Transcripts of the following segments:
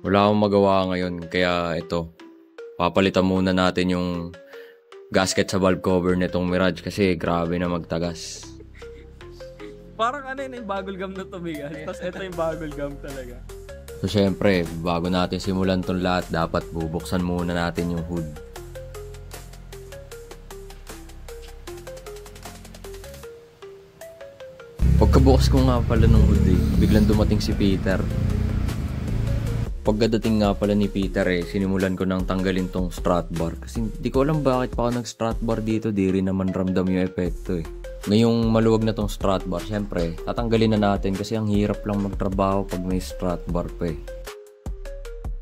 Wala akong magawa ngayon, kaya ito, papalitan muna natin yung gasket sa valve cover nitong Mirage kasi grabe na magtagas. Parang ano yun, yung bubble gum na tumigas. Tapos ito yung bubble gum talaga. So syempre, bago natin simulan tong lahat, dapat bubuksan muna natin yung hood. Pagkabukas ko nga pala ng hood biglang dumating si Peter. Pagkadating nga pala ni Peter sinimulan ko nang tanggalin tong strut bar. Kasi di ko alam bakit pa ako nag-strut bar dito, di rin naman ramdam yung epekto Ngayong maluwag na tong strut bar, syempre, tatanggalin na natin kasi ang hirap lang magtrabaho pag may strut bar pa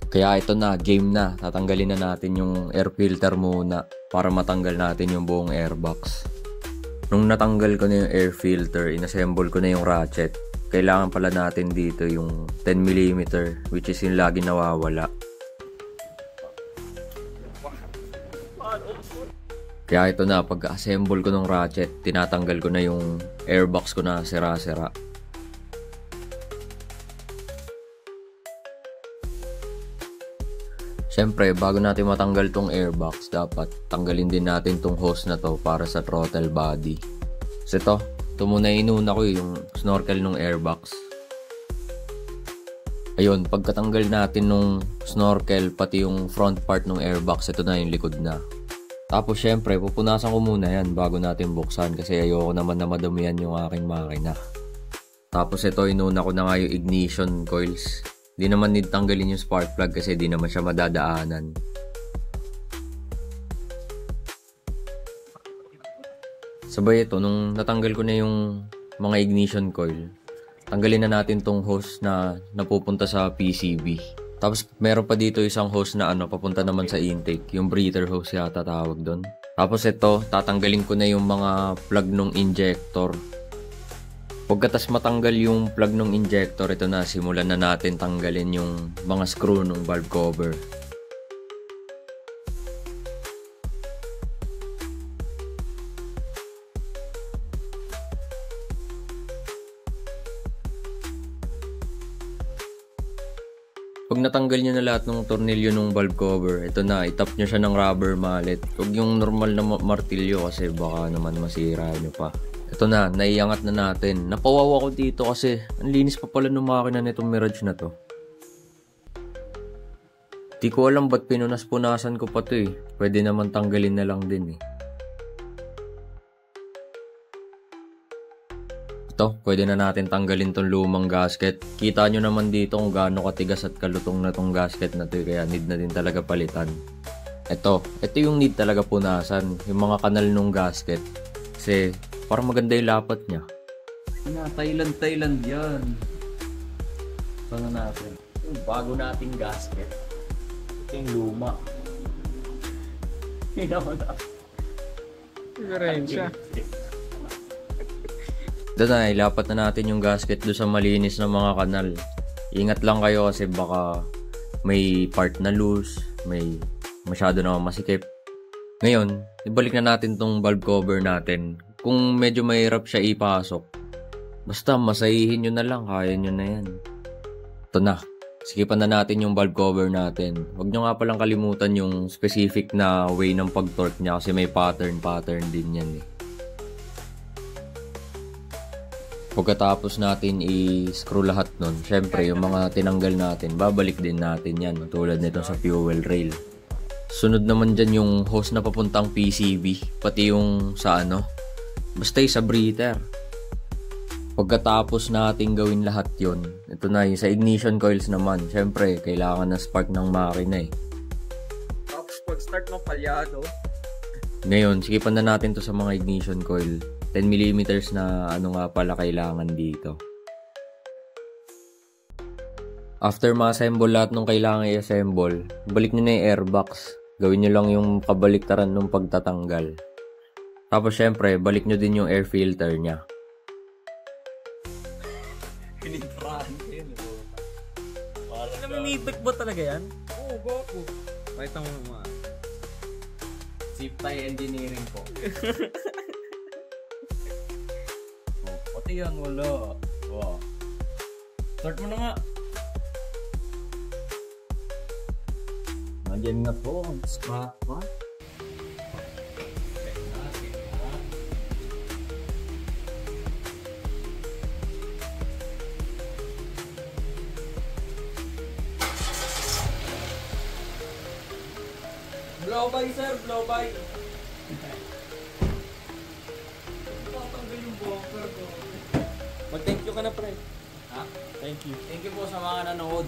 Kaya ito na, game na. Tatanggalin na natin yung air filter muna para matanggal natin yung buong airbox. Nung natanggal ko na yung air filter, inassemble ko na yung ratchet. Kailangan pala natin dito yung 10mm, which is yung lagi nawawala. Kaya ito na, pag-assemble ko ng ratchet, tinatanggal ko na yung airbox ko na sira-sira. Siyempre, bago natin matanggal tong airbox, dapat tanggalin din natin tong hose na to para sa throttle body. So ito muna inuna ko yung snorkel ng airbox. Ayun, pagkatanggal natin nung snorkel, pati yung front part ng airbox, ito na yung likod na. Tapos syempre, pupunasan ko muna yan bago natin buksan kasi ayoko naman na madumihan yung aking makina. Tapos ito, inuna ko na nga yung ignition coils. Di naman need tanggalin yung spark plug kasi di naman siya madadaanan. Sabay ito, nung natanggal ko na yung mga ignition coil, tanggalin na natin tong hose na napupunta sa PCB. Tapos meron pa dito isang hose na papunta naman sa intake, yung breather hose yata tawag doon. Tapos ito, tatanggalin ko na yung mga plug ng injector. Pagkatas matanggal yung plug ng injector, ito na, simulan na natin tanggalin yung mga screw ng valve cover. Pag natanggal nyo na lahat ng tornilyo ng valve cover, ito na, itap nyo siya ng rubber mallet. Huwag yung normal na martilyo kasi baka naman masira nyo pa. Ito na, naiangat na natin. Napawawa ko dito kasi ang linis pa pala ng makina nitong Mirage na to. Di ko alam ba't pinunas-punasan ko pa to Pwede naman tanggalin na lang din Ito, pwede na natin tanggalin tong lumang gasket. Kita nyo naman dito kung gaano katigas at kalutong na tong gasket na to kaya need na din talaga palitan. Ito yung need talaga punasan. Yung mga kanal ng gasket. Kasi parang maganda yung lapat niya. Thailand yan. Sana natin. Yung bago nating gasket. Ito yung luma. Hindi naman na. Diferensya. Ito na, ilapat na natin yung gasket doon sa malinis na mga kanal. Ingat lang kayo kasi baka may part na loose, may masyado na masikip. Ngayon, ibalik na natin tong valve cover natin. Kung medyo mahirap siya ipasok, basta masahihin nyo na lang, kaya nyo na yan. Ito na, sikipan na natin yung valve cover natin. Huwag nyo nga palang kalimutan yung specific na way ng pag-torque niya kasi may pattern din yan Pagkatapos natin i-screw lahat nun, syempre yung mga tinanggal natin, babalik din natin yan, tulad nito sa fuel rail. Sunod naman dyan yung hose na papuntang PCB, pati yung sa basta yung sa breather. Pagkatapos natin gawin lahat yon, ito na yung sa ignition coils naman, syempre kailangan na spark ng makina Tapos pag start ng palyado, ngayon, sikipan na natin to sa mga ignition coil. 10mm na nga pala kailangan dito. After ma-assemble lahat ng kailangan i-assemble, balik nyo na yung airbox. Gawin nyo lang yung kabaliktaran ng pagtatanggal. Tapos syempre, balik nyo din yung air filter nya. pinitrahan ko yun. Namimibig ba talaga yan? Oo, goku. Pakita mo naman. Zip tie engineering po. Pati yan, wala. Wow. Start mo na nga. Nandiyan nga po ang strap bar. Blow by sir, blow by. Tatanggal yung bumper ko. Mag-thank you ka na pre. Ha? Thank you. Thank you po sa mga nanood.